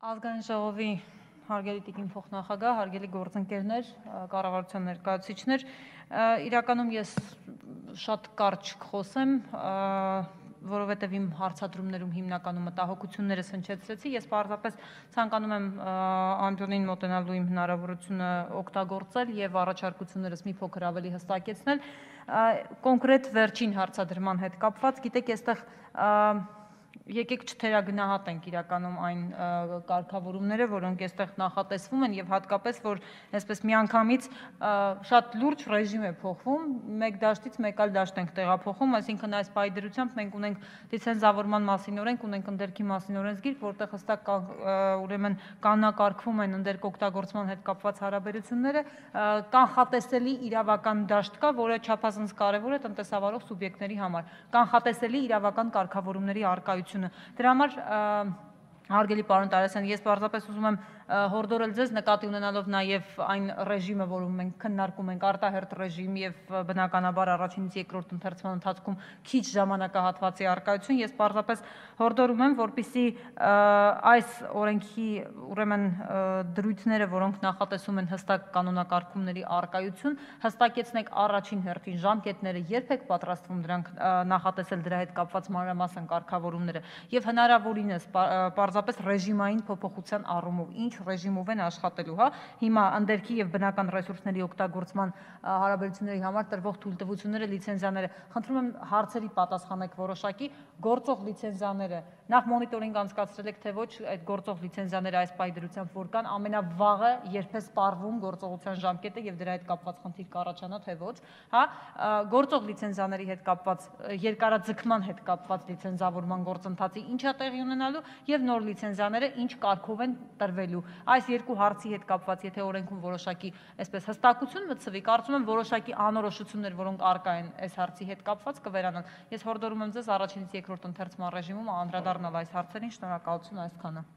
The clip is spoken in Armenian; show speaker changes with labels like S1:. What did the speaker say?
S1: Ազգային ժողովի հարգելի տիկին փոխնախագահ, հարգելի գործընկերներ, կառավարության ներկայացուցիչներ, իրականում ես շատ կարճ կխոսեմ, որովհետև իմ հարցադրումներում հիմնականում մտահոգություններս հնչեցրեցի, ես պարզապես ցանկանում եմ Անդոնին մոտենալու իմ հնարավորությունը օգտագործել եւ առաջարկություններս մի փոքր ավելի հստակեցնել, կոնկրետ վերջին հարցադրման հետ կապված, գիտեք, այստեղ եկեք չթերագնահատենք իրականում այն կարգավորումները, որոնք այստեղ նախատեսվում են եւ հատկապես, որ այսպես միանգամից շատ լուրջ ռեժիմ է փոխվում, մեկ դաշտից մեկ այլ դաշտ ենք տեղափոխում, այսինքն այս պայդրությամբ մենք ունենք լիցենզավորման մասին օրենք, ունենք ընդերքի մասին օրենսգիրք, որտեղ հստակ ուրեմն կանոնակարգվում են ընդերք օգտագործման հետ կապված հարաբերությունները, կանխատեսելի իրավական դաշտ կա, որը չափազանց կարևոր է տնտեսավարող սուբյեկտների համար, կանխատեսելի իրավական կարգավորումների առկայությունը։ Դրա համար հարգելի պարոն Տարասյան, ես պարզապես ուզում եմ հորդորել ձեզ նկատի ունենալով նաև այն ռեժիմը, որում մենք քննարկում ենք արտահերթ ռեժիմ եւ բնականաբար առաջինից երկրորդ ընթերցման ընթացքում քիչ ժամանակահատվածի առկայություն, ես պարզապես հորդորում եմ, որպեսզի այս օրենքի ուրեմն դրույթները, որոնք նախատեսում են հստակ կանոնակարգումների առկայություն, հստակեցնեք առաջին հերթին ժամկետները, երբ եք պատրաստվում դրանք նախատեսել դրա հետ կապված մանրամասն կարգավորումները եւ հնարավորինս պարզապես ռեժիմային փոփոխության առումով, ինչ ռեժիմով են աշխատելու, հա, հիմա ընդերքի եւ բնական ռեսուրսների օգտագործման հարաբերությունների համար տրվող թույլտվությունները, լիցենզիաները, խնդրում եմ հարցերի պատասխանեք որոշակի, գործող լիցենզիաները, նախ մոնիտորինգ անցկացրել եք, թե ոչ այդ գործող լիցենզիաները այս պայդրությամբ որ կան, ամենավաղը երբ է սպառվում գործողության ժամկետը եւ դրա հետ կապված խնդիր կառաջանա, թե ոչ, հա, գործող լիցենզիաների հետ կապված, երկարաձգման հետ կապված լիցենզավորման գործընթացի ինչ է տեղի ունենալու եւ նոր լիցենզիաները ինչ կարգով են տրվելու։ Այս երկու հարցի հետ կապված, եթե օրենքում որոշակի այսպես հստակություն մտցվի, կարծում եմ որոշակի անորոշություններ, որոնք առկա են այս հարցի հետ կապված կվերանան։ Ես հորդորում եմ ձեզ առաջինից երկրորդ ընթերցման ռեժիմում անդրադառնալ այս հարցերին, շնորհակալություն, այսքանը։